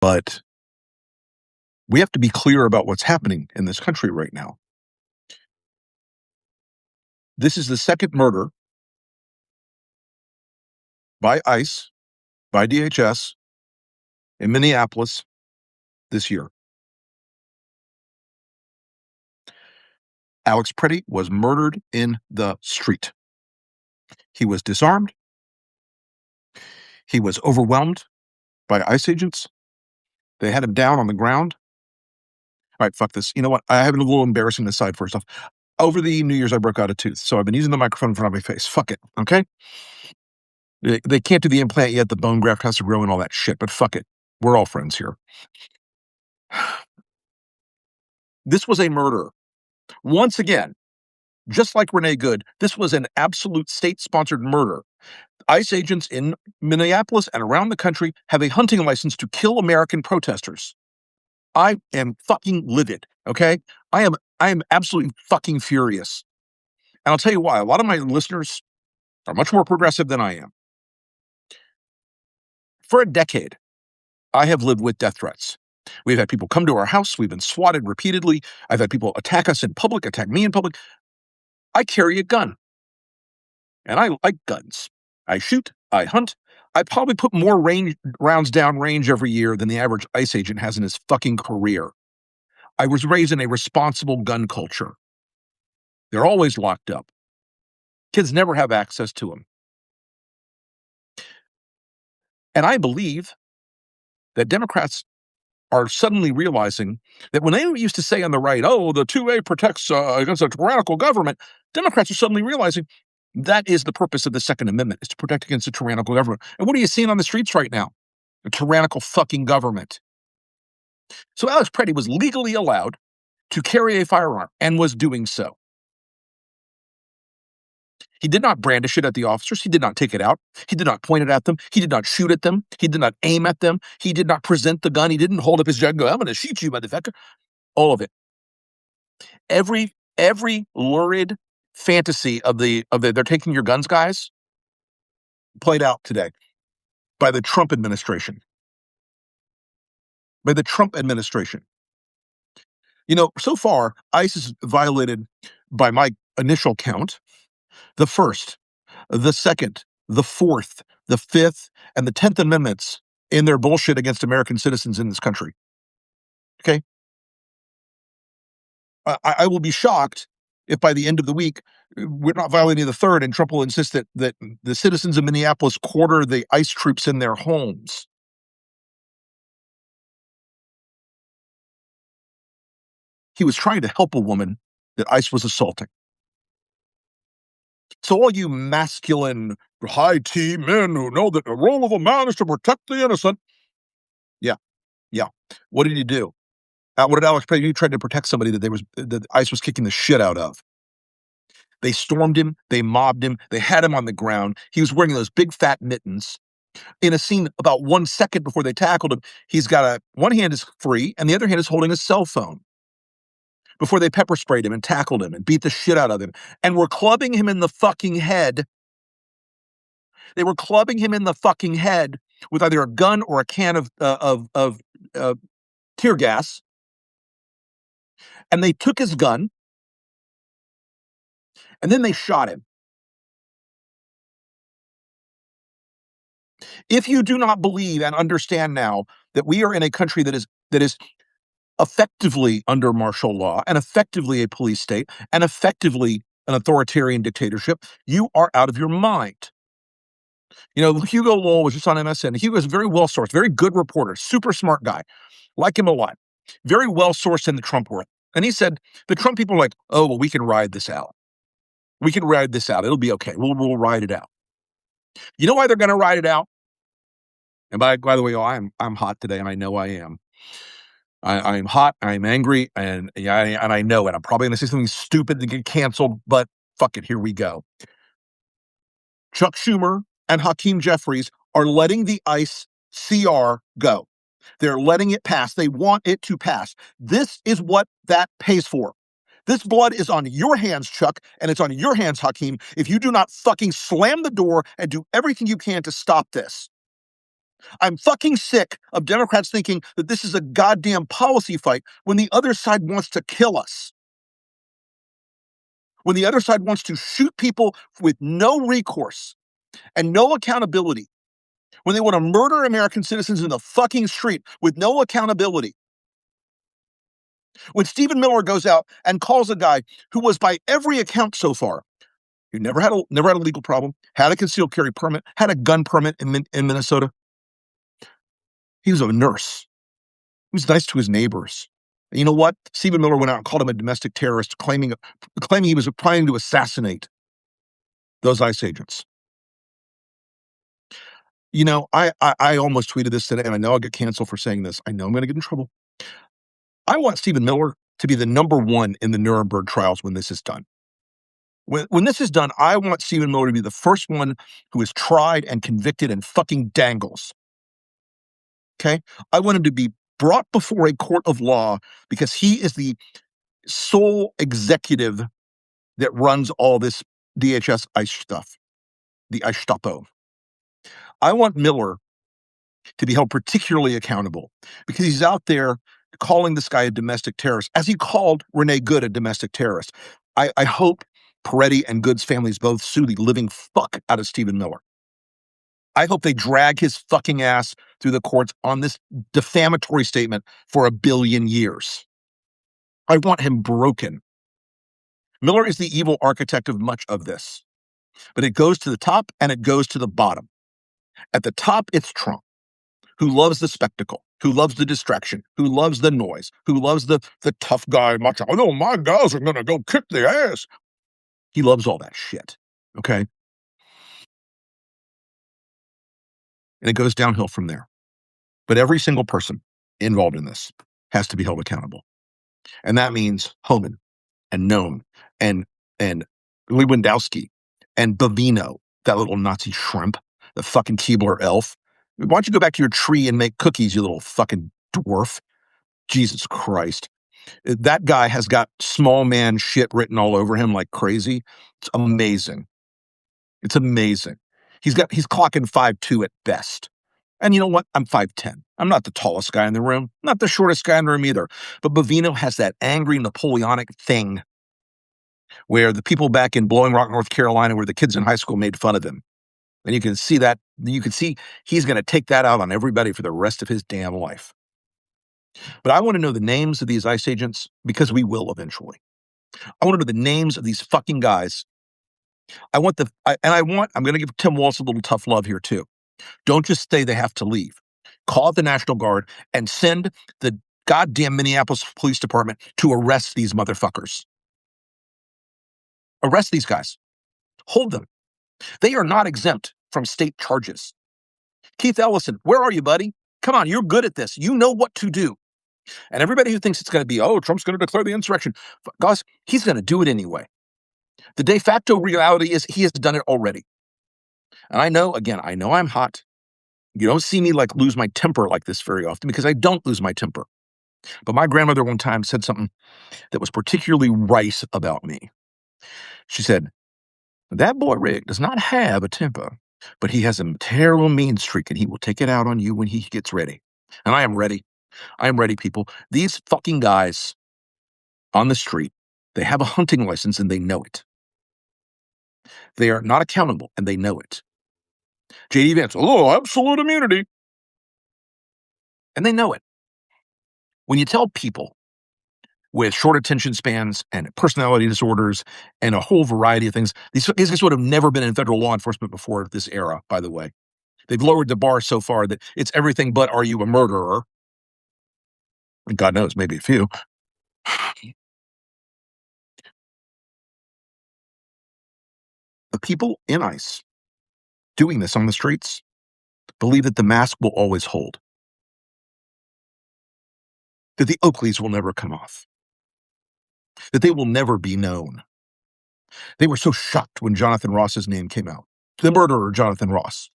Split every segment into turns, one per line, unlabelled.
But we have to be clear about what's happening in this country right now. This is the second murder by ICE, by DHS, in Minneapolis this year. Alex Preddy was murdered in the street. He was disarmed. He was overwhelmed by ICE agents. They had him down on the ground. All right, fuck this. You know what? I have a little embarrassing aside first off. Over the New Year's, I broke out a tooth, so I've been using the microphone in front of my face. Fuck it, okay? They can't do the implant yet. The bone graft has to grow and all that shit, but fuck it. We're all friends here. This was a murder. Once again, just like Renee Good, this was an absolute state-sponsored murder. ICE agents in Minneapolis and around the country have a hunting license to kill American protesters. I am fucking livid, okay? I am absolutely fucking furious. And I'll tell you why. A lot of my listeners are much more progressive than I am. For a decade, I have lived with death threats. We've had people come to our house. We've been swatted repeatedly. I've had people attack us in public, attack me in public. I carry a gun, and I like guns. I shoot, I hunt. I probably put more rounds down range every year than the average ICE agent has in his fucking career. I was raised in a responsible gun culture. They're always locked up. Kids never have access to them. And I believe that Democrats are suddenly realizing that when they used to say on the right, oh, the 2A protects against a tyrannical government, Democrats are suddenly realizing that is the purpose of the Second Amendment, is to protect against a tyrannical government. And what are you seeing on the streets right now? A tyrannical fucking government. So Alex Preddy was legally allowed to carry a firearm and was doing so. He did not brandish it at the officers. He did not take it out. He did not point it at them. He did not shoot at them. He did not aim at them. He did not present the gun. He didn't hold up his gun and go, I'm going to shoot you, motherfucker. All of it. Every lurid fantasy of the they're taking your guns, guys, played out today by the Trump administration. By the Trump administration. You know, so far, ICE has violated, by my initial count, the First, the Second, the Fourth, the Fifth, and the 10th Amendments in their bullshit against American citizens in this country. Okay? I will be shocked if by the end of the week, we're not violating the Third, and Trump will insist that the citizens of Minneapolis quarter the ICE troops in their homes. He was trying to help a woman that ICE was assaulting. So all you masculine, high T men who know that the role of a man is to protect the innocent. Yeah. What did he do? What did Alex Preddy do? He tried to protect somebody that ICE was kicking the shit out of. They stormed him. They mobbed him. They had him on the ground. He was wearing those big fat mittens. In a scene about 1 second before they tackled him, he's got one hand is free and the other hand is holding a cell phone. Before they pepper sprayed him and tackled him and beat the shit out of him and were clubbing him in the fucking head. They were clubbing him in the fucking head with either a gun or a can of tear gas. And they took his gun and then they shot him. If you do not believe and understand now that we are in a country that is effectively under martial law and effectively a police state and effectively an authoritarian dictatorship, you are out of your mind. You know, Hugo Lowell was just on MSN. Hugo is very well-sourced, very good reporter, super smart guy. Like him a lot. Very well-sourced in the Trump world. And he said, the Trump people are like, oh, well, we can ride this out. We can ride this out. It'll be okay. We'll ride it out. You know why they're going to ride it out? And by the way, I'm hot today, and I know I am. I'm hot, I'm angry, and I know it. I'm probably going to say something stupid to get canceled, but fuck it, here we go. Chuck Schumer and Hakeem Jeffries are letting the ICE CR go. They're letting it pass. They want it to pass. This is what that pays for. This blood is on your hands, Chuck, and it's on your hands, Hakeem, if you do not fucking slam the door and do everything you can to stop this. I'm fucking sick of Democrats thinking that this is a goddamn policy fight when the other side wants to kill us. When the other side wants to shoot people with no recourse and no accountability. When they want to murder American citizens in the fucking street with no accountability. When Stephen Miller goes out and calls a guy who was, by every account so far, who never had a legal problem, had a concealed carry permit, had a gun permit in Minnesota. He was a nurse. He was nice to his neighbors. And you know what? Stephen Miller went out and called him a domestic terrorist, claiming he was trying to assassinate those ICE agents. You know, I almost tweeted this today, and I know I'll get canceled for saying this. I know I'm going to get in trouble. I want Stephen Miller to be the number one in the Nuremberg trials when this is done. When this is done, I want Stephen Miller to be the first one who is tried and convicted and fucking dangles. Okay? I want him to be brought before a court of law because he is the sole executive that runs all this DHS ICE stuff, the Gestapo. I want Miller to be held particularly accountable because he's out there calling this guy a domestic terrorist, as he called Renee Good a domestic terrorist. I hope Peretti and Good's families both sue the living fuck out of Stephen Miller. I hope they drag his fucking ass through the courts on this defamatory statement for 1 billion years. I want him broken. Miller is the evil architect of much of this, but it goes to the top and it goes to the bottom. At the top, it's Trump, who loves the spectacle, who loves the distraction, who loves the noise, who loves the tough guy macho. Oh, no, my guys are going to go kick the ass. He loves all that shit, okay? And it goes downhill from there. But every single person involved in this has to be held accountable. And that means Homan and Noam and Lewandowski and Bavino, that little Nazi shrimp, the fucking Keebler elf. Why don't you go back to your tree and make cookies, you little fucking dwarf? Jesus Christ. That guy has got small man shit written all over him like crazy. It's amazing. It's amazing. He's clocking 5'2" at best. And you know what? I'm 5'10". I'm not the tallest guy in the room, not the shortest guy in the room either. But Bavino has that angry Napoleonic thing where the people back in Blowing Rock, North Carolina, where the kids in high school made fun of him. And you can see that, he's going to take that out on everybody for the rest of his damn life. But I want to know the names of these ICE agents because we will eventually. I want to know the names of these fucking guys. I'm going to give Tim Walz a little tough love here too. Don't just say they have to leave. Call the National Guard and send the goddamn Minneapolis Police Department to arrest these motherfuckers. Arrest these guys. Hold them. They are not exempt from state charges. Keith Ellison, where are you, buddy? Come on, you're good at this. You know what to do. And everybody who thinks it's going to be, oh, Trump's going to declare the insurrection. Guys, he's going to do it anyway. The de facto reality is he has done it already. And I know I'm hot. You don't see me lose my temper like this very often because I don't lose my temper. But my grandmother one time said something that was particularly right about me. She said, that boy Rick does not have a temper, but he has a terrible mean streak and he will take it out on you when he gets ready. And I am ready. I am ready, people. These fucking guys on the street, they have a hunting license and they know it. They are not accountable and they know it. J.D. Vance, absolute immunity. And they know it. When you tell people with short attention spans and personality disorders and a whole variety of things, these guys would have never been in federal law enforcement before this era, by the way. They've lowered the bar so far that it's everything but are you a murderer? And God knows, maybe a few. The people in ICE doing this on the streets believe that the mask will always hold, that the Oakleys will never come off, that they will never be known. They were so shocked when Jonathan Ross's name came out, the murderer Jonathan Ross.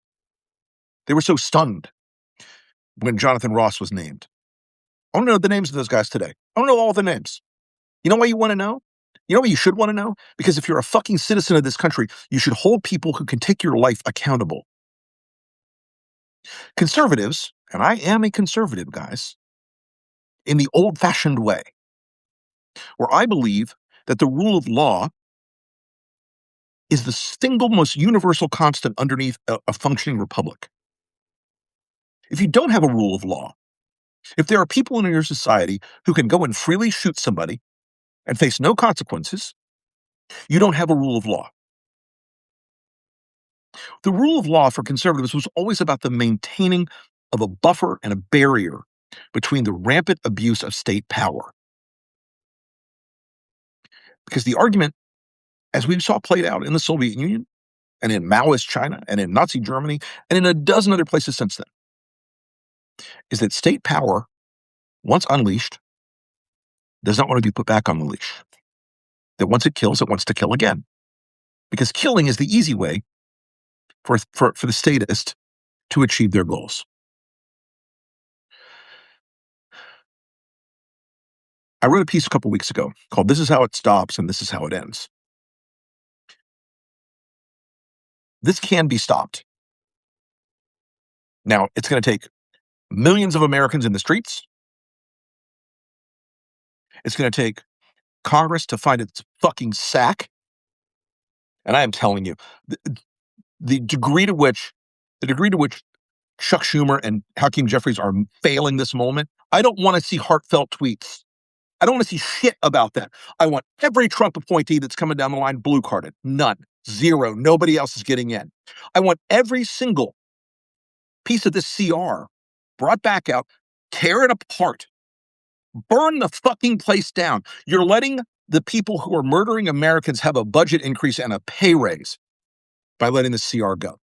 They were so stunned when Jonathan Ross was named. I want to know the names of those guys today. I want to know all the names. You know why you want to know? You know what you should want to know? Because if you're a fucking citizen of this country, you should hold people who can take your life accountable. Conservatives, and I am a conservative, guys, in the old-fashioned way, where I believe that the rule of law is the single most universal constant underneath a functioning republic. If you don't have a rule of law, if there are people in your society who can go and freely shoot somebody and face no consequences, you don't have a rule of law. The rule of law for conservatives was always about the maintaining of a buffer and a barrier between the rampant abuse of state power. Because the argument, as we saw played out in the Soviet Union and in Maoist China and in Nazi Germany and in a dozen other places since then, is that state power, once unleashed, does not want to be put back on the leash. That once it kills, it wants to kill again. Because killing is the easy way for the statist to achieve their goals. I wrote a piece a couple weeks ago called "This is How It Stops and This is How It Ends." This can be stopped. Now, it's going to take millions of Americans in the streets. It's going to take Congress to find its fucking sack. And I am telling you, the degree to which Chuck Schumer and Hakeem Jeffries are failing this moment, I don't want to see heartfelt tweets. I don't want to see shit about that. I want every Trump appointee that's coming down the line blue carded. None. Zero. Nobody else is getting in. I want every single piece of this CR brought back out, tear it apart, burn the fucking place down. You're letting the people who are murdering Americans have a budget increase and a pay raise by letting the CR go.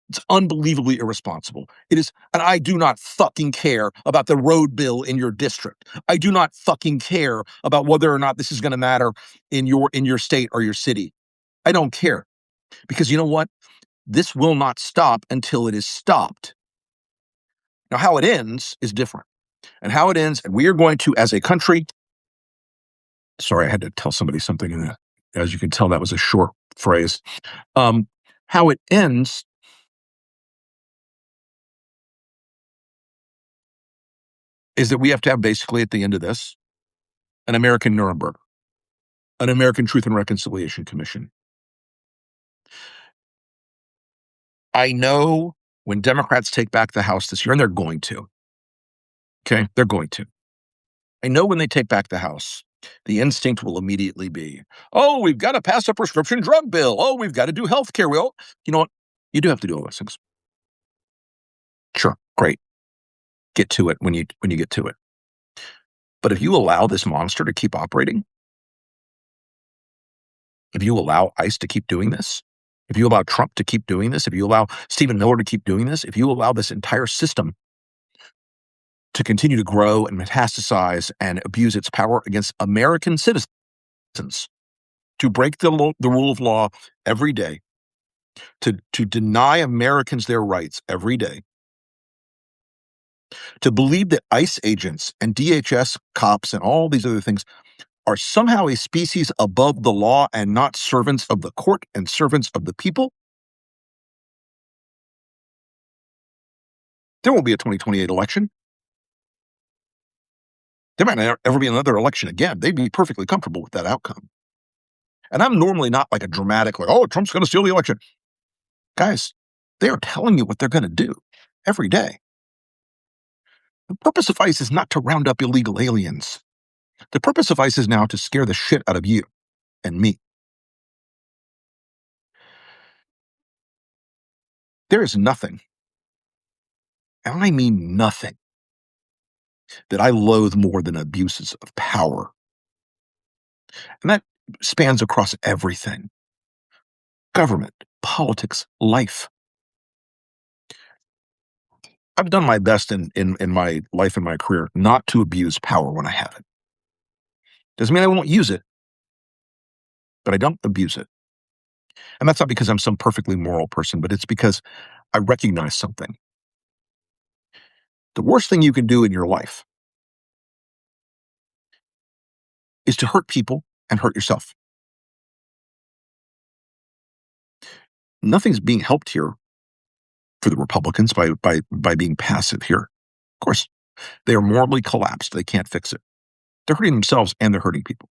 It's unbelievably irresponsible. It is, and I do not fucking care about the road bill in your district. I do not fucking care about whether or not this is going to matter in your state or your city. I don't care. Because you know what? This will not stop until it is stopped. Now, how it ends is different. And how it ends, and we are going to, as a country, sorry, I had to tell somebody something in that. As you can tell, that was a short phrase. How it ends is that we have to have basically at the end of this an American Nuremberg, an American Truth and Reconciliation Commission. I know when Democrats take back the House this year, and they're going to. Okay, they're going to. I know when they take back the House, the instinct will immediately be, oh, we've got to pass a prescription drug bill. Oh, we've got to do health care. Well, you know what? You do have to do all those things. Sure, great. Get to it when you get to it. But if you allow this monster to keep operating, if you allow ICE to keep doing this, if you allow Trump to keep doing this, if you allow Stephen Miller to keep doing this, if you allow this entire system to continue to grow and metastasize and abuse its power against American citizens, to break the rule of law every day, to deny Americans their rights every day, to believe that ICE agents and DHS cops and all these other things are somehow a species above the law and not servants of the court and servants of the people, there won't be a 2028 election. There might not ever be another election again. They'd be perfectly comfortable with that outcome. And I'm normally not like a dramatic, like, oh, Trump's going to steal the election. Guys, they are telling you what they're going to do every day. The purpose of ICE is not to round up illegal aliens. The purpose of ICE is now to scare the shit out of you and me. There is nothing, and I mean nothing, that I loathe more than abuses of power. And that spans across everything: government, politics, life. I've done my best in my life and my career not to abuse power when I have it. Doesn't mean I won't use it, but I don't abuse it. And that's not because I'm some perfectly moral person, but it's because I recognize something. The worst thing you can do in your life is to hurt people and hurt yourself. Nothing's being helped here for the Republicans by being passive here. Of course, they are morally collapsed. They can't fix it. They're hurting themselves and they're hurting people.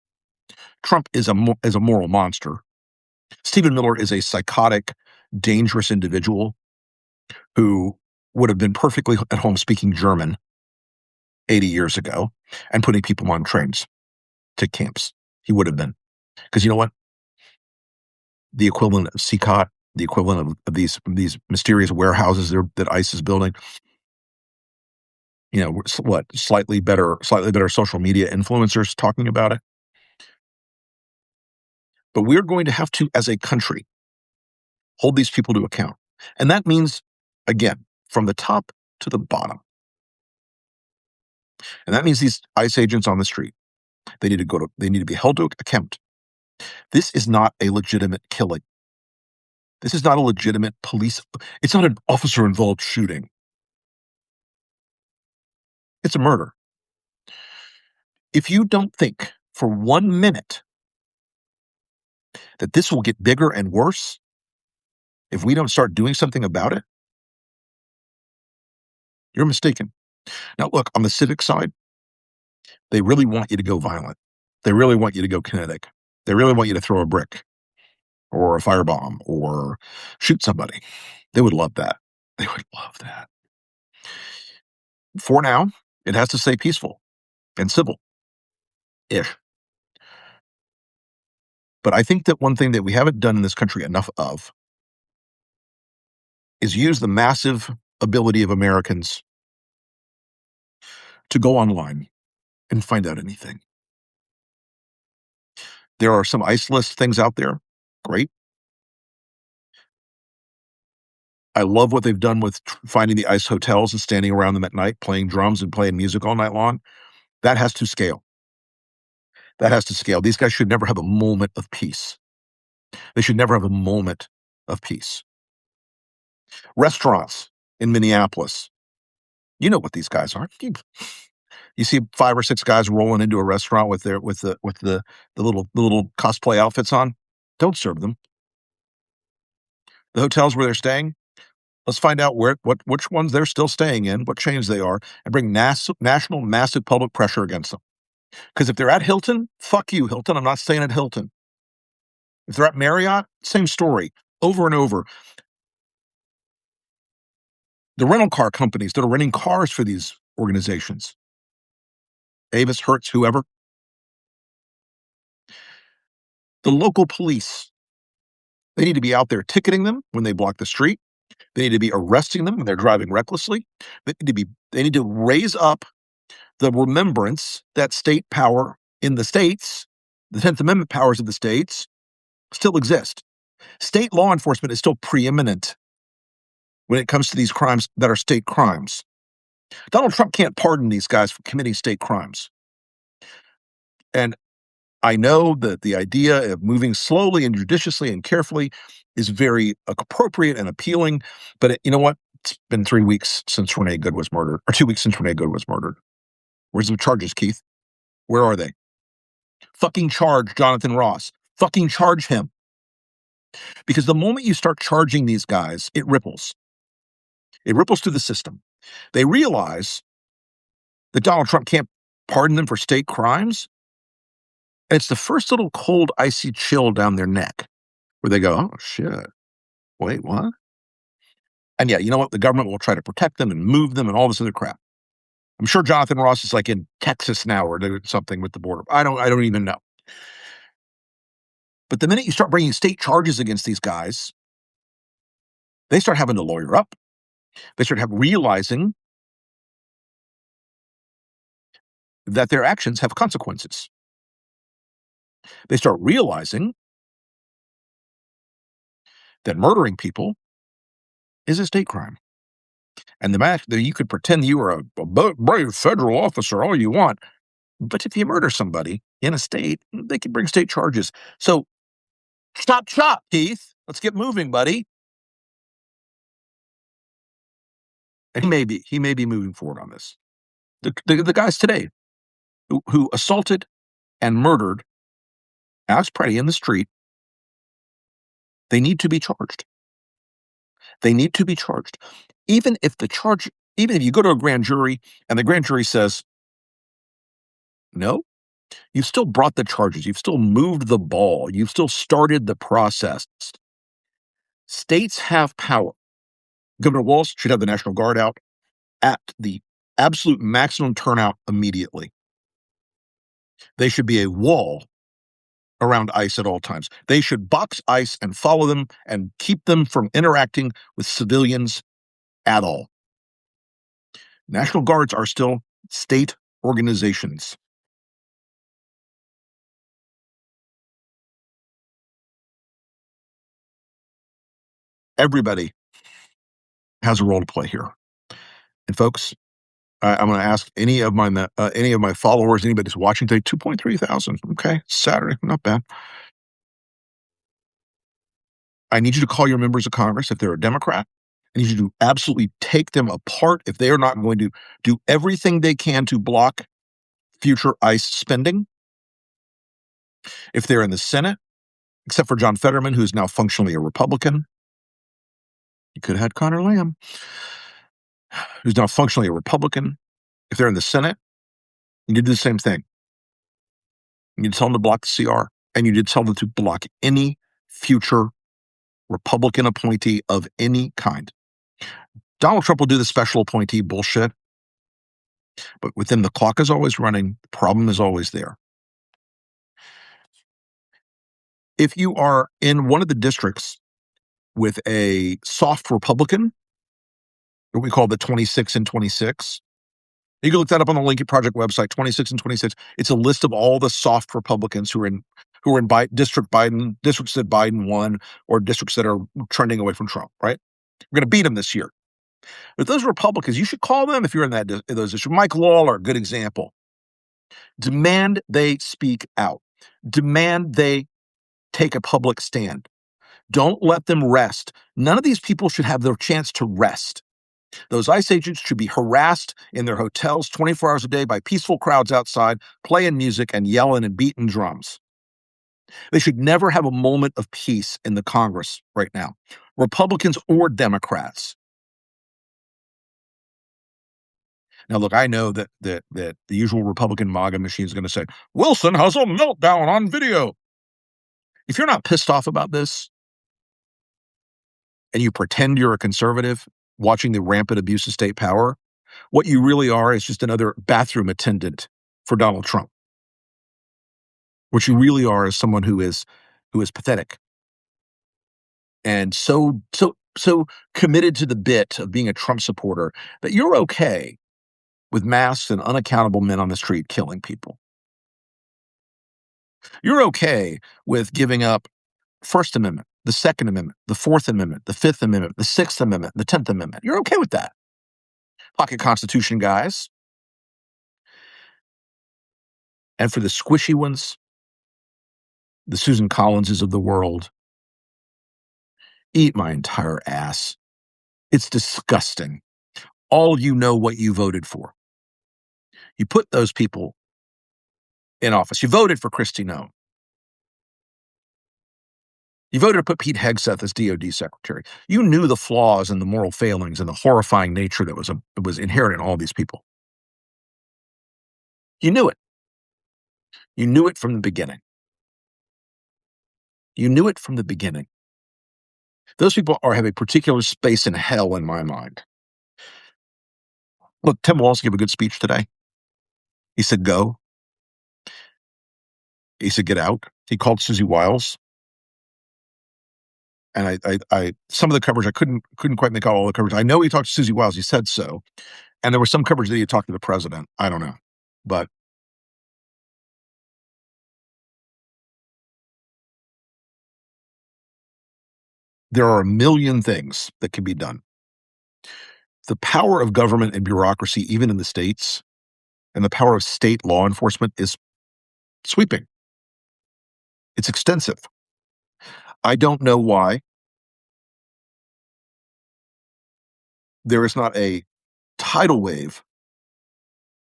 Trump is a moral monster. Stephen Miller is a psychotic, dangerous individual who would have been perfectly at home speaking German 80 years ago and putting people on trains to camps. He would have been. Because you know what? The equivalent of CCOT, the equivalent of these mysterious warehouses that ICE is building, what, slightly better social media influencers talking about it. But we're going to have to, as a country, hold these people to account. And that means, again, from the top to the bottom. And that means these ICE agents on the street, they need to be held to account. This is not a legitimate killing. This is not a legitimate it's not an officer-involved shooting. It's a murder. If you don't think for 1 minute that this will get bigger and worse if we don't start doing something about it, you're mistaken. Now, look, on the civic side, they really want you to go violent. They really want you to go kinetic. They really want you to throw a brick or a firebomb or shoot somebody. They would love that. They would love that. For now, it has to stay peaceful and civil-ish. But I think that one thing that we haven't done in this country enough of is use the massive ability of Americans to go online and find out anything. There are some ICE list things out there. Great. I love what they've done with finding the ICE hotels and standing around them at night, playing drums and playing music all night long. That has to scale. That has to scale. These guys should never have a moment of peace. They should never have a moment of peace. Restaurants in Minneapolis. You know what these guys are. You see 5 or 6 guys rolling into a restaurant with the little cosplay outfits on. Don't serve them. The hotels where they're staying, let's find out which ones they're still staying in, what chains they are, and bring national massive public pressure against them. Because if they're at Hilton, fuck you, Hilton. I'm not staying at Hilton. If they're at Marriott, same story, over and over. The rental car companies that are renting cars for these organizations, Avis, Hertz, whoever, the local police, they need to be out there ticketing them when they block the street. They need to be arresting them when they're driving recklessly. They need to raise up the remembrance that state power in the states, the 10th Amendment powers of the states, still exist. State law enforcement is still preeminent when it comes to these crimes that are state crimes. Donald Trump can't pardon these guys for committing state crimes. And I know that the idea of moving slowly and judiciously and carefully is very appropriate and appealing. But you know what? It's been 3 weeks since Renee Good was murdered, or 2 weeks since Renee Good was murdered. Where's the charges, Keith? Where are they? Fucking charge Jonathan Ross. Fucking charge him. Because the moment you start charging these guys, it ripples. It ripples through the system. They realize that Donald Trump can't pardon them for state crimes. And it's the first little cold, icy chill down their neck where they go, oh, shit. Wait, what? And yeah, you know what? The government will try to protect them and move them and all this other crap. I'm sure Jonathan Ross is like in Texas now or doing something with the border. I don't even know. But the minute you start bringing state charges against these guys, they start having to lawyer up. They start realizing that their actions have consequences. They start realizing that murdering people is a state crime. And the fact that you could pretend you were a brave federal officer all you want, but if you murder somebody in a state, they can bring state charges. So stop shop, Keith. Let's get moving, buddy. And he may be moving forward on this. The guys today who assaulted and murdered Alex Preddy in the street, they need to be charged. They need to be charged. Even if you go to a grand jury and the grand jury says, no, you've still brought the charges. You've still moved the ball. You've still started the process. States have power. Governor Walz should have the National Guard out at the absolute maximum turnout immediately. They should be a wall around ICE at all times. They should box ICE and follow them and keep them from interacting with civilians at all. National Guards are still state organizations. Everybody has a role to play here. And folks, I'm going to ask any of my followers, anybody who's watching today, 2.3 thousand. Okay, Saturday, not bad. I need you to call your members of Congress if they're a Democrat. I need you to absolutely take them apart if they are not going to do everything they can to block future ICE spending. If they're in the Senate, except for John Fetterman, who's now functionally a Republican. You could have had Connor Lamb, who's now functionally a Republican. If they're in the Senate, you need to do the same thing. You need to tell them to block the CR, and you need to tell them to block any future Republican appointee of any kind. Donald Trump will do the special appointee bullshit, but within the clock is always running. The problem is always there. If you are in one of the districts with a soft Republican, what we call the 26 and 26, you can look that up on the Lincoln Project website, 26 and 26. It's a list of all the soft Republicans who are in districts that Biden won, or districts that are trending away from Trump, right? We're going to beat them this year. But those Republicans, you should call them if you're in those districts. Mike Lawler, good example. Demand they speak out. Demand they take a public stand. Don't let them rest. None of these people should have their chance to rest. Those ICE agents should be harassed in their hotels 24 hours a day by peaceful crowds outside, playing music and yelling and beating drums. They should never have a moment of peace in the Congress right now, Republicans or Democrats. Now, look, I know that the usual Republican MAGA machine is going to say, Wilson has a meltdown on video. If you're not pissed off about this and you pretend you're a conservative watching the rampant abuse of state power, what you really are is just another bathroom attendant for Donald Trump. What you really are is someone who is pathetic and so committed to the bit of being a Trump supporter that you're okay with masked and unaccountable men on the street killing people. You're okay with giving up First Amendment, the Second Amendment, the Fourth Amendment, the Fifth Amendment, the Sixth Amendment, the 10th Amendment. You're okay with that. Pocket Constitution guys. And for the squishy ones, the Susan Collinses of the world, eat my entire ass. It's disgusting. All of you know what you voted for. You put those people in office. You voted for Kristi Noem. You voted to put Pete Hegseth as DOD secretary. You knew the flaws and the moral failings and the horrifying nature that was inherent in all these people. You knew it. You knew it from the beginning. You knew it from the beginning. Those people have a particular space in hell in my mind. Look, Tim Walz gave a good speech today. He said, go. He said, get out. He called Susie Wiles. And I some of the coverage, I couldn't quite make out all the coverage. I know he talked to Susie Wiles. He said so. And there was some coverage that he talked to the president. I don't know. But there are a million things that can be done. The power of government and bureaucracy, even in the states, and the power of state law enforcement is sweeping. It's extensive. I don't know why there is not a tidal wave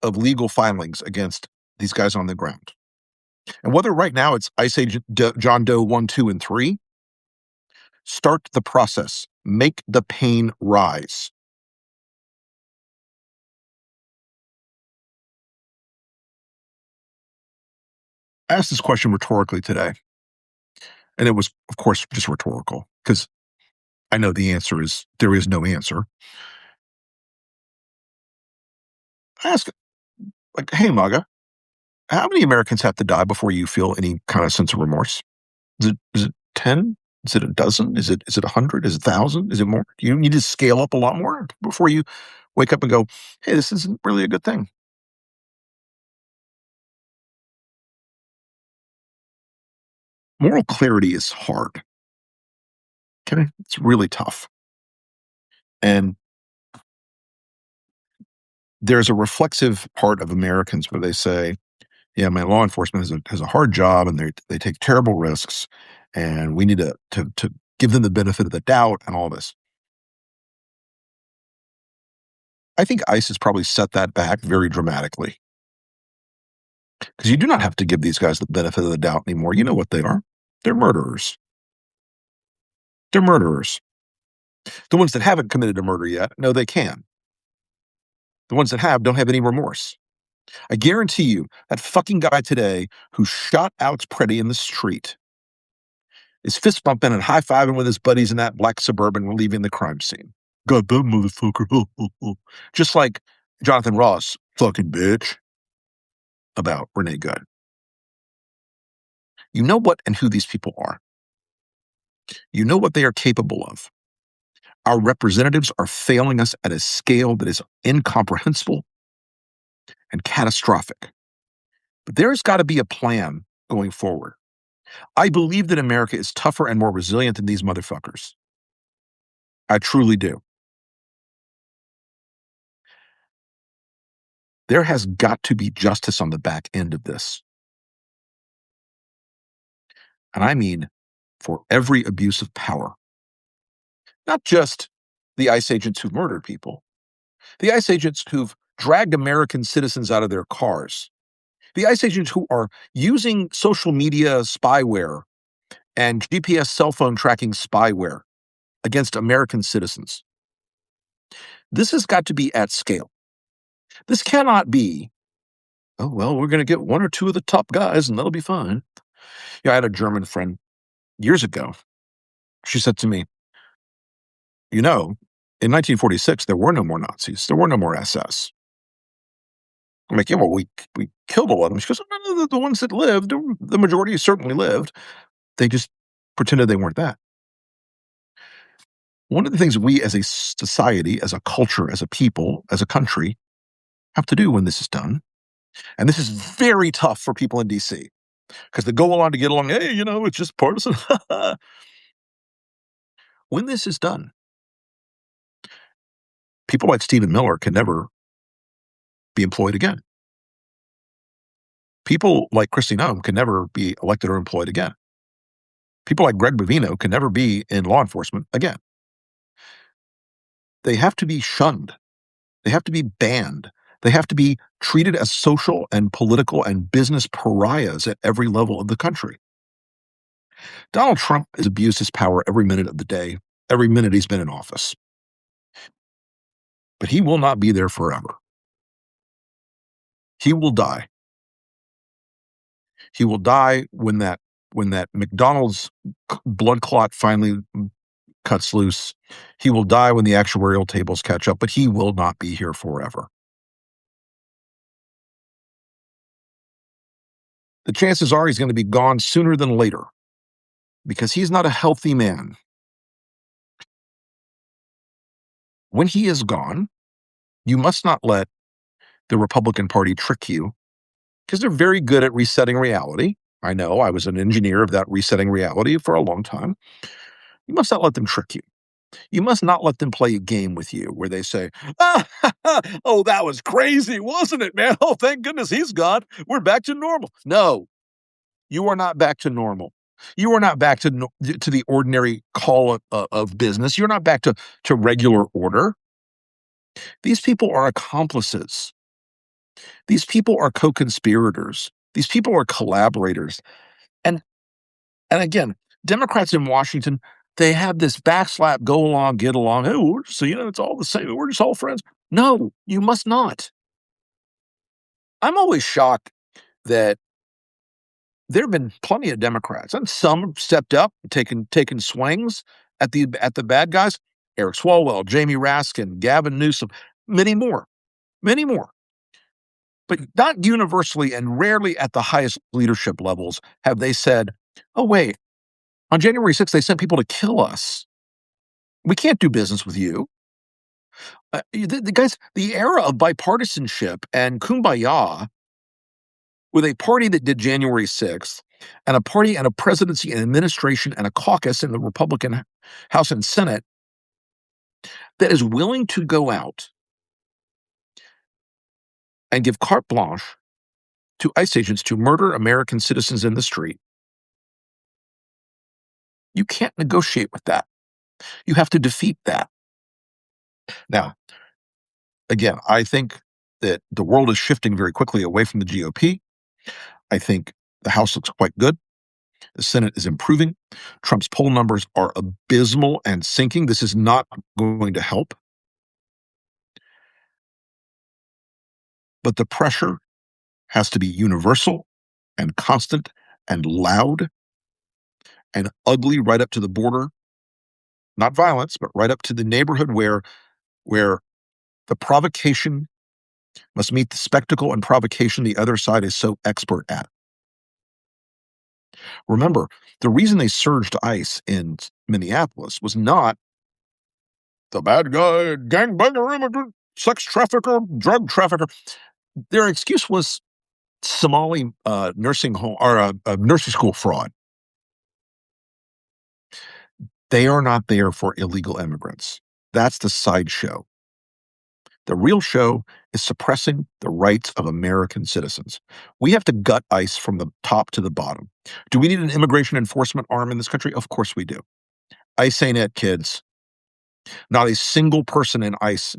of legal filings against these guys on the ground. And whether right now it's ICE Agent John Doe 1, 2, and 3, start the process. make the pain rise. I asked this question rhetorically today, and it was, of course, just rhetorical because I know the answer is there is no answer. I asked, like, hey, MAGA, how many Americans have to die before you feel any kind of sense of remorse? Is it 10? Is it a dozen? Is it 100? Is it 1,000? Is it more? Do you need to scale up a lot more before you wake up and go, hey, this isn't really a good thing? Moral clarity is hard. Okay. It's really tough. And there's a reflexive part of Americans where they say, yeah, my law enforcement has a hard job and they take terrible risks and we need to give them the benefit of the doubt and all this. I think ICE has probably set that back very dramatically because you do not have to give these guys the benefit of the doubt anymore. You know what they are. They're murderers. They're murderers. The ones that haven't committed a murder yet, no, they can. The ones that have don't have any remorse. I guarantee you that fucking guy today who shot Alex Preddy in the street is fist bumping and high fiving with his buddies in that black Suburban leaving the crime scene. God, that motherfucker. Just like Jonathan Ross, fucking bitch, about Renee Good. You know what and who these people are. You know what they are capable of. Our representatives are failing us at a scale that is incomprehensible and catastrophic. But there's got to be a plan going forward. I believe that America is tougher and more resilient than these motherfuckers. I truly do. There has got to be justice on the back end of this. And I mean for every abuse of power, not just the ICE agents who've murdered people, the ICE agents who've dragged American citizens out of their cars, the ICE agents who are using social media spyware and GPS cell phone tracking spyware against American citizens. This has got to be at scale. This cannot be, oh, well, we're going to get one or two of the top guys and that'll be fine. Yeah, I had a German friend years ago. She said to me, you know, in 1946, there were no more Nazis. There were no more SS. I'm like, yeah, well, we killed a lot of them. She goes, no, no, the ones that lived, the majority certainly lived. They just pretended they weren't that. One of the things we as a society, as a culture, as a people, as a country have to do when this is done, and this is very tough for people in DC because they go along to get along. Hey, it's just partisan. When this is done, people like Stephen Miller can never be employed again. People like Christy Nome can never be elected or employed again. People like Greg Bovino can never be in law enforcement again. They have to be shunned. They have to be banned. They have to be treated as social and political and business pariahs at every level of the country. Donald Trump has abused his power every minute of the day, every minute he's been in office. But he will not be there forever. He will die. He will die when that McDonald's blood clot finally cuts loose. He will die when the actuarial tables catch up, but he will not be here forever. The chances are he's going to be gone sooner than later because he's not a healthy man. When he is gone, you must not let the Republican Party trick you because they're very good at resetting reality. I know I was an engineer of that resetting reality for a long time. You must not let them trick you. You must not let them play a game with you where they say, oh, that was crazy, wasn't it, man? Oh, thank goodness he's gone. We're back to normal. No, you are not back to normal. You are not back to the ordinary call of business. You're not back to regular order. These people are accomplices. These people are co-conspirators. These people are collaborators. And again, Democrats in Washington, they have this backslap, go along, get along. Oh, so it's all the same. We're just all friends. No, you must not. I'm always shocked that there have been plenty of Democrats, and some have stepped up, taken swings at the bad guys. Eric Swalwell, Jamie Raskin, Gavin Newsom, many more, many more. But not universally and rarely at the highest leadership levels have they said, "Oh wait, on January 6th they sent people to kill us. We can't do business with you." The guys, the era of bipartisanship and kumbaya with a party that did January 6th and a party and a presidency and administration and a caucus in the Republican House and Senate that is willing to go out and give carte blanche to ICE agents to murder American citizens in the street. You can't negotiate with that. You have to defeat that. Now, again, I think that the world is shifting very quickly away from the GOP. I think the House looks quite good. The Senate is improving. Trump's poll numbers are abysmal and sinking. This is not going to help. But the pressure has to be universal and constant and loud and ugly right up to the border. Not violence, but right up to the neighborhood where the provocation must meet the spectacle and provocation the other side is so expert at. Remember, the reason they surged ICE in Minneapolis was not the bad guy, gangbanger, immigrant, sex trafficker, drug trafficker. Their excuse was Somali nursing home or nursing school fraud. They are not there for illegal immigrants. That's the sideshow. The real show is suppressing the rights of American citizens. We have to gut ICE from the top to the bottom. Do we need an immigration enforcement arm in this country? Of course we do. ICE ain't it, kids. Not a single person in ICE,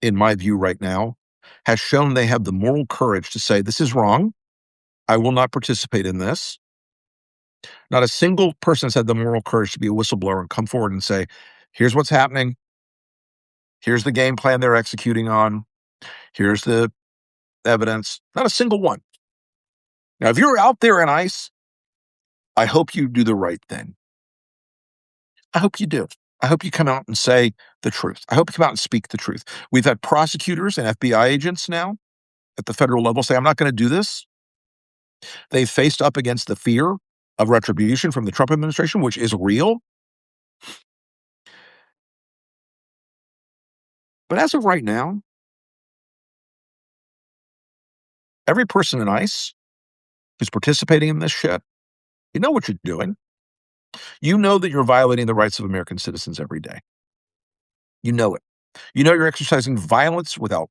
in my view right now, has shown they have the moral courage to say, this is wrong. I will not participate in this. Not a single person has had the moral courage to be a whistleblower and come forward and say, here's what's happening. Here's the game plan they're executing on. Here's the evidence. Not a single one. Now, if you're out there in ICE, I hope you do the right thing. I hope you do. I hope you come out and say the truth. I hope you come out and speak the truth. We've had prosecutors and FBI agents now at the federal level say, I'm not going to do this. They've faced up against the fear of retribution from the Trump administration, which is real. But as of right now, every person in ICE who's participating in this shit, you know what you're doing. You know that you're violating the rights of American citizens every day. You know it. You know you're exercising violence without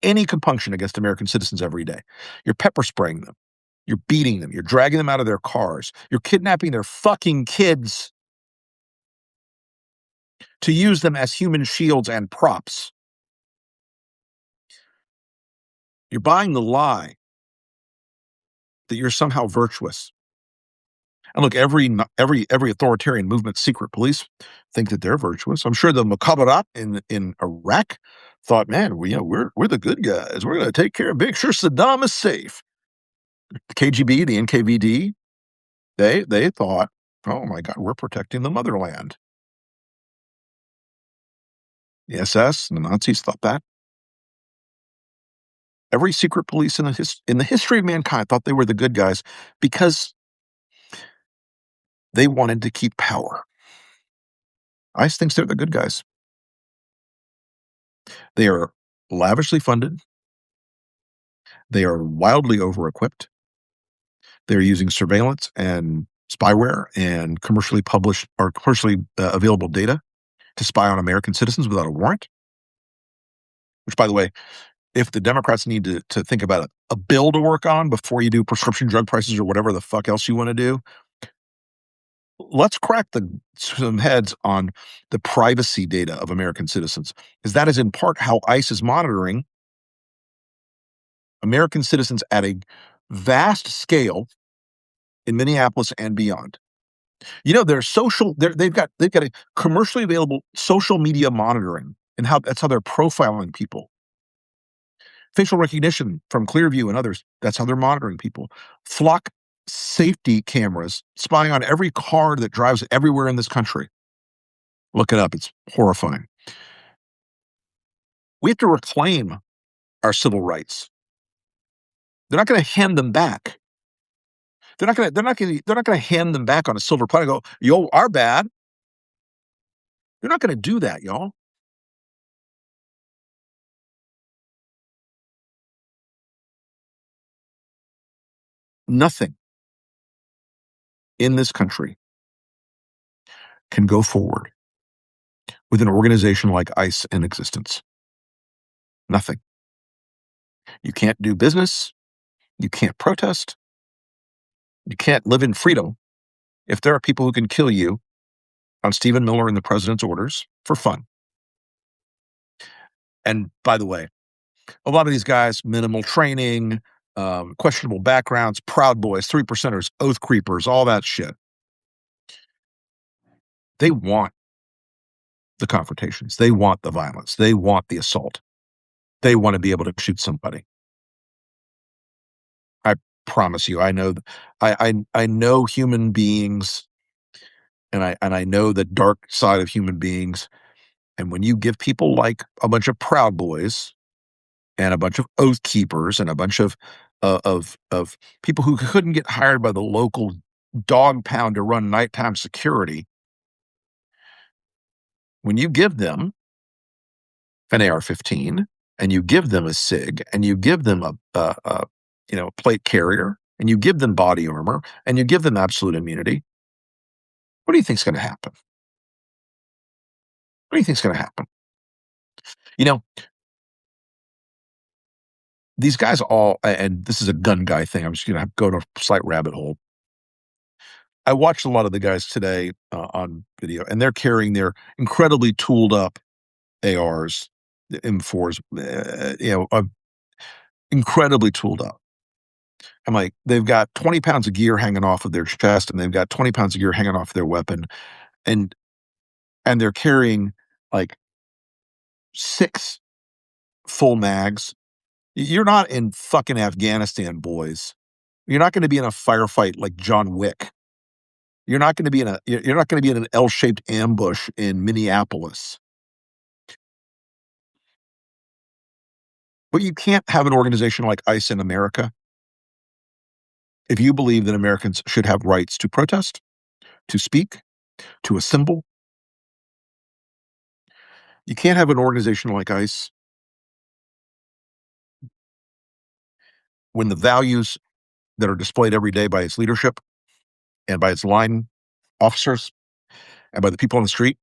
any compunction against American citizens every day. You're pepper spraying them. You're beating them. You're dragging them out of their cars. You're kidnapping their fucking kids to use them as human shields and props. You're buying the lie that you're somehow virtuous. And look, every authoritarian movement, secret police think that they're virtuous. I'm sure the Mukhabarat in Iraq thought, man, we're the good guys. We're going to take care of make sure Saddam is safe. The KGB, the NKVD, they thought, oh my God, we're protecting the motherland. The SS and the Nazis thought that. Every secret police in the history of mankind thought they were the good guys because they wanted to keep power. ICE thinks they're the good guys. They are lavishly funded. They are wildly over-equipped. They're using surveillance and spyware and commercially published or commercially available data to spy on American citizens without a warrant. Which, by the way, if the Democrats need to think about a bill to work on before you do prescription drug prices or whatever the fuck else you want to do, let's crack some heads on the privacy data of American citizens, because that is in part how ICE is monitoring American citizens at a vast scale in Minneapolis and beyond. They've got a commercially available social media monitoring, and that's how they're profiling people. Facial recognition from Clearview and others, that's how they're monitoring people. Flock safety cameras spying on every car that drives everywhere in this country. Look it up. It's horrifying. We have to reclaim our civil rights. They're not going to hand them back. They're not going to hand them back on a silver platter and go, "Yo, our bad." They're not going to do that, y'all. Nothing in this country can go forward with an organization like ICE in existence. Nothing. You can't do business. You can't protest. You can't live in freedom if there are people who can kill you on Stephen Miller and the president's orders for fun. And by the way, a lot of these guys, minimal training, questionable backgrounds, Proud Boys, 3%ers, Oath Creepers, all that shit. They want the confrontations. They want the violence. They want the assault. They want to be able to shoot somebody. I promise you, I know human beings, and I know the dark side of human beings. And when you give people like a bunch of Proud Boys and a bunch of Oath Keepers and a bunch of people who couldn't get hired by the local dog pound to run nighttime security, when you give them an AR-15 and you give them a SIG and you give them a plate carrier and you give them body armor and you give them absolute immunity, what do you think's going to happen? What do you think's going to happen? You know, these guys all, and this is a gun guy thing. I'm just going to go to a slight rabbit hole. I watched a lot of the guys today on video, and they're carrying their incredibly tooled up ARs, the M4s, incredibly tooled up. I'm like, they've got 20 pounds of gear hanging off of their chest, and they've got 20 pounds of gear hanging off their weapon, and they're carrying like 6 full mags. You're not in fucking Afghanistan, boys. You're not going to be in a firefight like John Wick. You're not going to be in an L-shaped ambush in Minneapolis. But you can't have an organization like ICE in America if you believe that Americans should have rights to protest, to speak, to assemble. You can't have an organization like ICE when the values that are displayed every day by its leadership and by its line officers and by the people on the street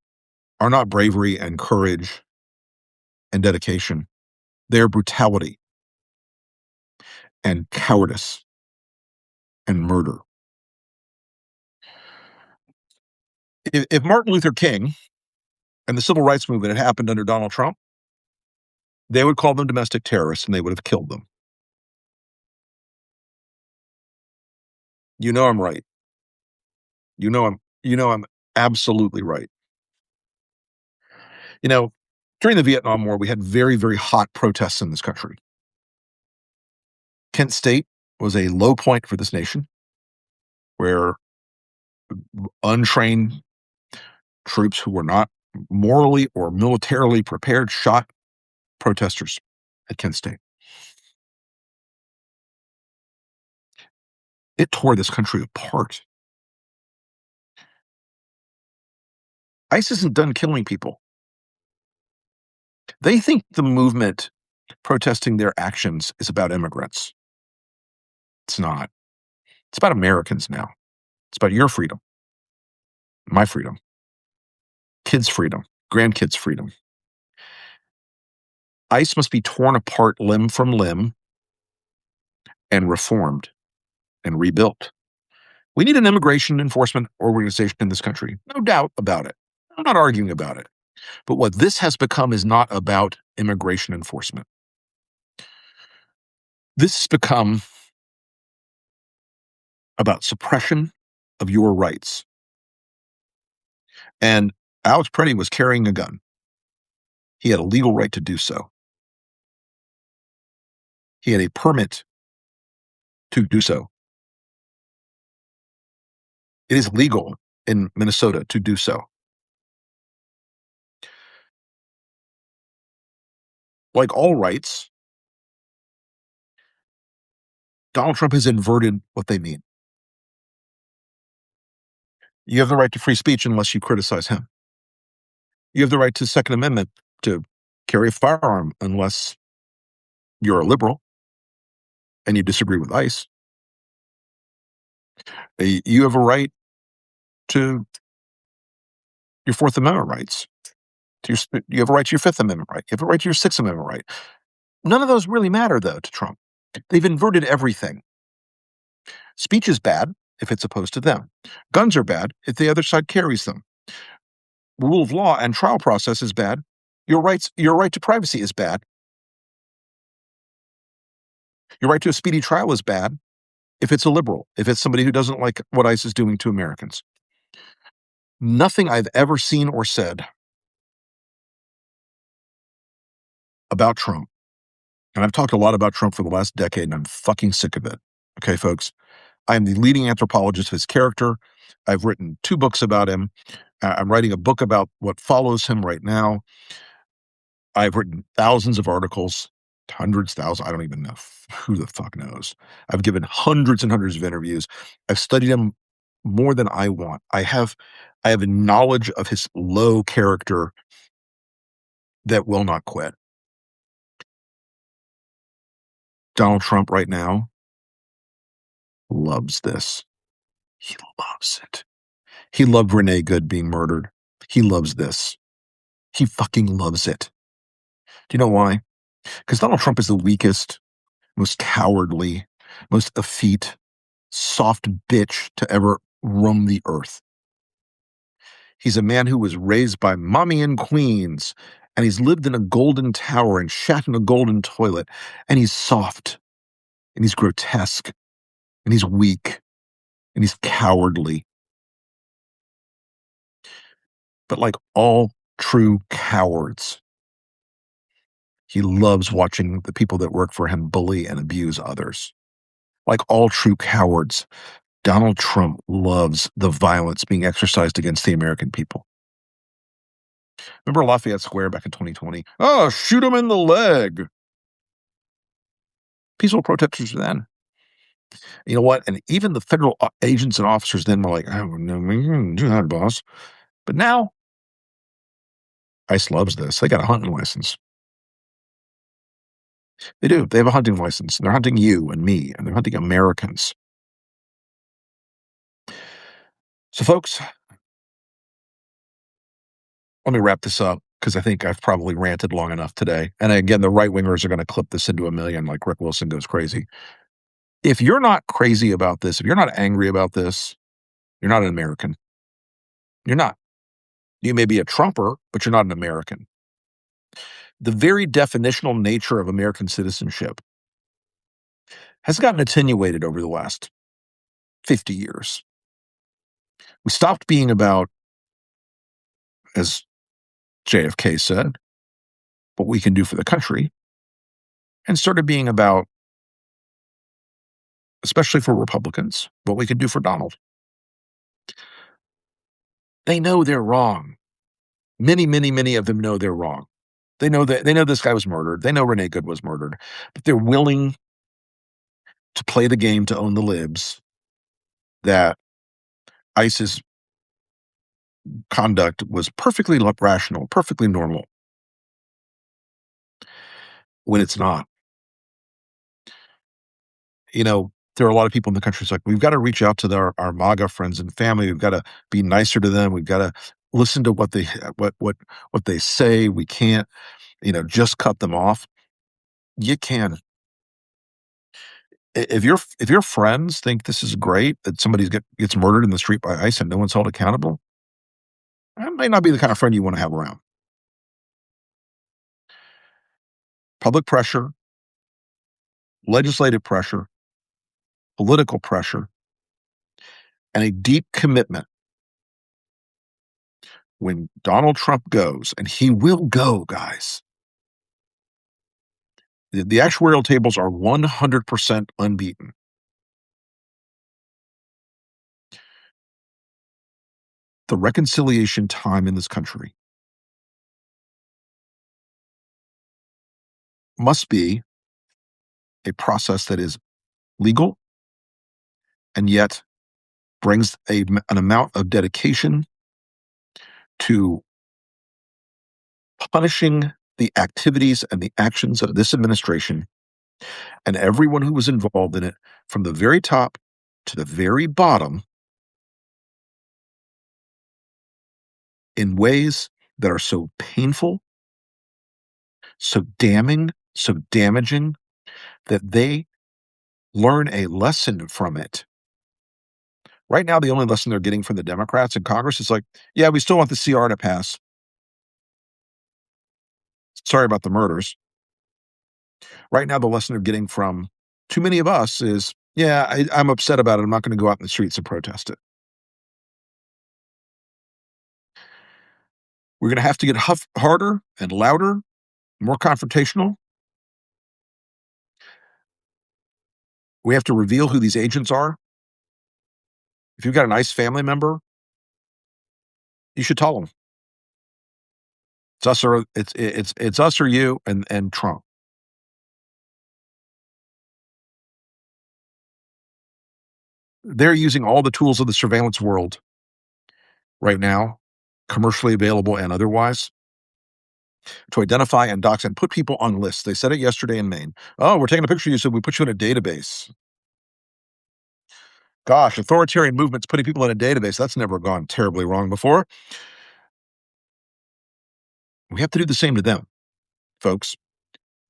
are not bravery and courage and dedication. They're brutality and cowardice and murder. If Martin Luther King and the civil rights movement had happened under Donald Trump, they would call them domestic terrorists and they would have killed them. You know I'm right. You know I'm absolutely right. During the Vietnam War, we had very, very hot protests in this country. Kent State was a low point for this nation where untrained troops who were not morally or militarily prepared shot protesters at Kent State. It tore this country apart. ICE isn't done killing people. They think the movement protesting their actions is about immigrants. It's not. It's about Americans now. It's about your freedom, my freedom, kids' freedom, grandkids' freedom. ICE must be torn apart limb from limb and reformed and rebuilt. We need an immigration enforcement organization in this country. No doubt about it. I'm not arguing about it. But what this has become is not about immigration enforcement. This has become about suppression of your rights. And Alex Preddy was carrying a gun. He had a legal right to do so. He had a permit to do so. It is legal in Minnesota to do so. Like all rights, Donald Trump has inverted what they mean. You have the right to free speech unless you criticize him. You have the right to Second Amendment to carry a firearm unless you're a liberal and you disagree with ICE. You have a right to your Fourth Amendment rights. You have a right to your Fifth Amendment right. You have a right to your Sixth Amendment right. None of those really matter, though, to Trump. They've inverted everything. Speech is bad if it's opposed to them. Guns are bad if the other side carries them. Rule of law and trial process is bad. Your right to privacy is bad. Your right to a speedy trial is bad if it's a liberal, if it's somebody who doesn't like what ICE is doing to Americans. Nothing I've ever seen or said about Trump, and I've talked a lot about Trump for the last decade, and I'm fucking sick of it. Okay, folks? I am the leading anthropologist of his character. I've written 2 books about him. I'm writing a book about what follows him right now. I've written thousands of articles, hundreds, thousands, I don't even know. Who the fuck knows? I've given hundreds and hundreds of interviews. I've studied him more than I want. I have a knowledge of his low character that will not quit. Donald Trump right now loves this. He loves it. He loved Renee Good being murdered. He loves this. He fucking loves it. Do you know why? Because Donald Trump is the weakest, most cowardly, most effete, soft bitch to ever roam the earth. He's a man who was raised by mommy in Queens, and he's lived in a golden tower and shat in a golden toilet, and he's soft, and he's grotesque, and he's weak, and he's cowardly. But like all true cowards, he loves watching the people that work for him bully and abuse others. Like all true cowards, Donald Trump loves the violence being exercised against the American people. Remember Lafayette Square back in 2020? Oh, shoot him in the leg. Peaceful protesters then. You know what? And even the federal agents and officers then were like, oh, no, we can do that, boss. But now, ICE loves this. They got a hunting license. They do. They have a hunting license. And they're hunting you and me, and they're hunting Americans. So, folks, let me wrap this up because I think I've probably ranted long enough today. And again, the right wingers are going to clip this into a million like Rick Wilson goes crazy. If you're not crazy about this, if you're not angry about this, you're not an American. You're not. You may be a Trumper, but you're not an American. The very definitional nature of American citizenship has gotten attenuated over the last 50 years. We stopped being about, as JFK said, what we can do for the country, and started being about, especially for Republicans, what we can do for Donald. They know they're wrong. Many, many, many of them know they're wrong. They know this guy was murdered. They know Renee Good was murdered, but they're willing to play the game to own the libs that ICE's conduct was perfectly rational, perfectly normal, when it's not. You know, there are a lot of people in the country who's like, we've got to reach out to our MAGA friends and family. We've got to be nicer to them. We've got to listen to what they say. We can't, just cut them off. You can. If your friends think this is great that somebody gets murdered in the street by ICE and no one's held accountable, that may not be the kind of friend you want to have around. Public pressure, legislative pressure, political pressure, and a deep commitment when Donald Trump goes, and he will go, guys, the actuarial tables are 100% unbeaten. The reconciliation time in this country must be a process that is legal and yet brings an amount of dedication to punishing the activities and the actions of this administration and everyone who was involved in it from the very top to the very bottom in ways that are so painful, so damning, so damaging that they learn a lesson from it. Right now, the only lesson they're getting from the Democrats in Congress is like, yeah, we still want the CR to pass. Sorry about the murders. Right now, the lesson they're getting from too many of us is, yeah, I'm upset about it. I'm not going to go out in the streets and protest it. We're going to have to get harder and louder, more confrontational. We have to reveal who these agents are. If you've got a nice family member, you should tell them. It's us or you and Trump. They're using all the tools of the surveillance world right now, commercially available and otherwise, to identify and dox and put people on lists. They said it yesterday in Maine. Oh, we're taking a picture of you, so we put you in a database. Gosh, authoritarian movements putting people in a database, that's never gone terribly wrong before. We have to do the same to them, folks.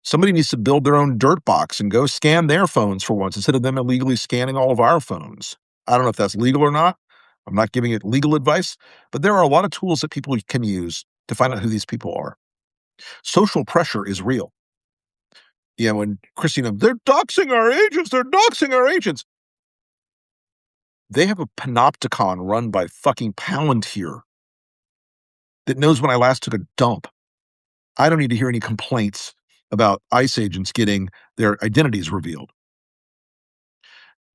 Somebody needs to build their own dirt box and go scan their phones for once instead of them illegally scanning all of our phones. I don't know if that's legal or not. I'm not giving it legal advice, but there are a lot of tools that people can use to find out who these people are. Social pressure is real. Yeah, when Christina, they're doxing our agents, they're doxing our agents. They have a panopticon run by fucking Palantir that knows when I last took a dump. I don't need to hear any complaints about ICE agents getting their identities revealed.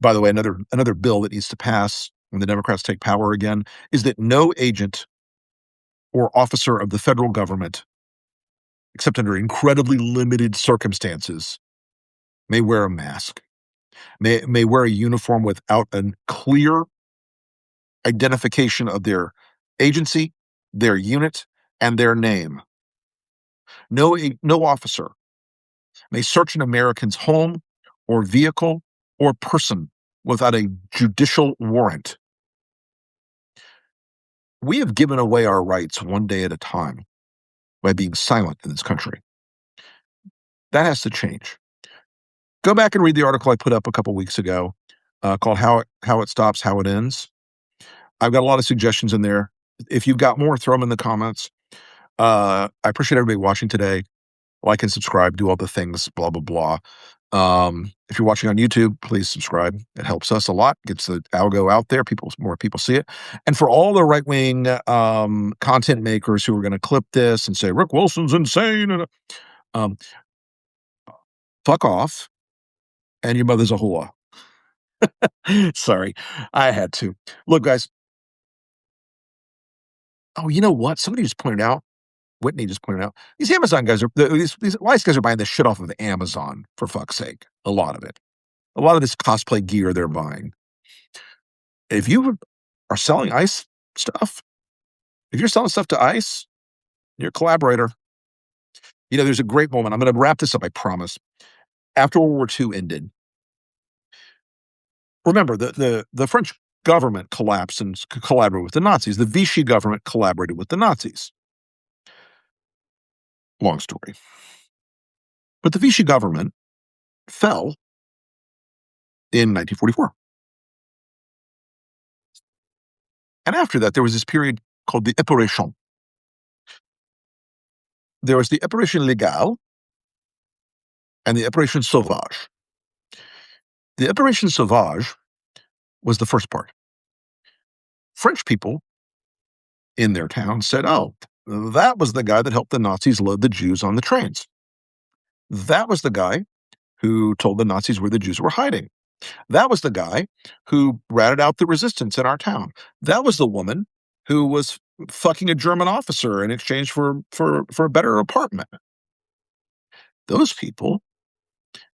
By the way, another bill that needs to pass when the Democrats take power again is that no agent or officer of the federal government, except under incredibly limited circumstances, may wear a mask, may wear a uniform without a clear identification of their agency, their unit, and their name. No officer may search an American's home or vehicle or person without a judicial warrant. We have given away our rights one day at a time by being silent in this country. That has to change. Go back and read the article I put up a couple weeks ago called How It Stops, How It Ends. I've got a lot of suggestions in there. If you've got more, throw them in the comments. I appreciate everybody watching today. Like and subscribe, do all the things, blah, blah, blah. If you're watching on YouTube, please subscribe. It helps us a lot, gets the algo out there. More people see it. And for all the right-wing content makers who are going to clip this and say, Rick Wilson's insane, and fuck off, and your mother's a whore. Sorry, I had to. Look, guys. Oh, you know what? Somebody just pointed out, Whitney just pointed out, these Amazon guys these wise guys are buying this shit off of Amazon, for fuck's sake. A lot of it. A lot of this cosplay gear they're buying. If you are selling ICE stuff, if you're selling stuff to ICE, you're a collaborator. You know, there's a great moment. I'm going to wrap this up, I promise. After World War II ended, remember, the French government collapsed and collaborated with the Nazis. The Vichy government collaborated with the Nazis. Long story. But the Vichy government fell in 1944. And after that, there was this period called the Épuration. There was the Épuration légale and the Épuration sauvage. The Épuration sauvage was the first part. French people in their town said, oh, that was the guy that helped the Nazis load the Jews on the trains. That was the guy who told the Nazis where the Jews were hiding. That was the guy who ratted out the resistance in our town. That was the woman who was fucking a German officer in exchange for a better apartment. Those people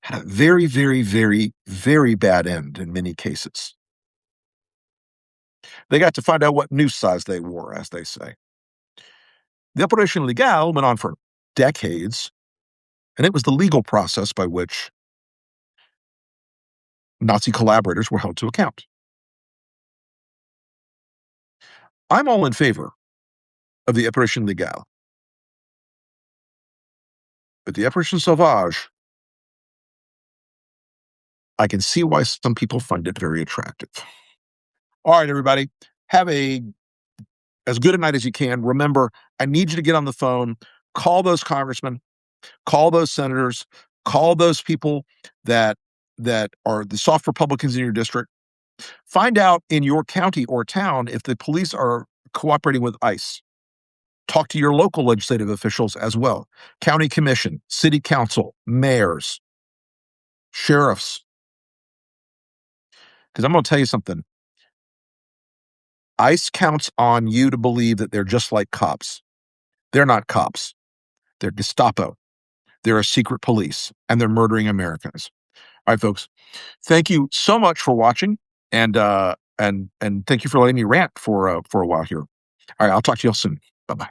had a very, very, very, very bad end in many cases. They got to find out what noose size they wore, as they say. The Operation Legal went on for decades, and it was the legal process by which Nazi collaborators were held to account. I'm all in favor of the Operation Legal, but the Operation Sauvage, I can see why some people find it very attractive. All right, everybody, have as good a night as you can. Remember, I need you to get on the phone, call those congressmen, call those senators, call those people that are the soft Republicans in your district. Find out in your county or town if the police are cooperating with ICE. Talk to your local legislative officials as well. County commission, city council, mayors, sheriffs. Because I'm going to tell you something. ICE counts on you to believe that they're just like cops. They're not cops. They're Gestapo. They're a secret police, and they're murdering Americans. All right, folks. Thank you so much for watching, and thank you for letting me rant for a while here. All right, I'll talk to you all soon. Bye bye.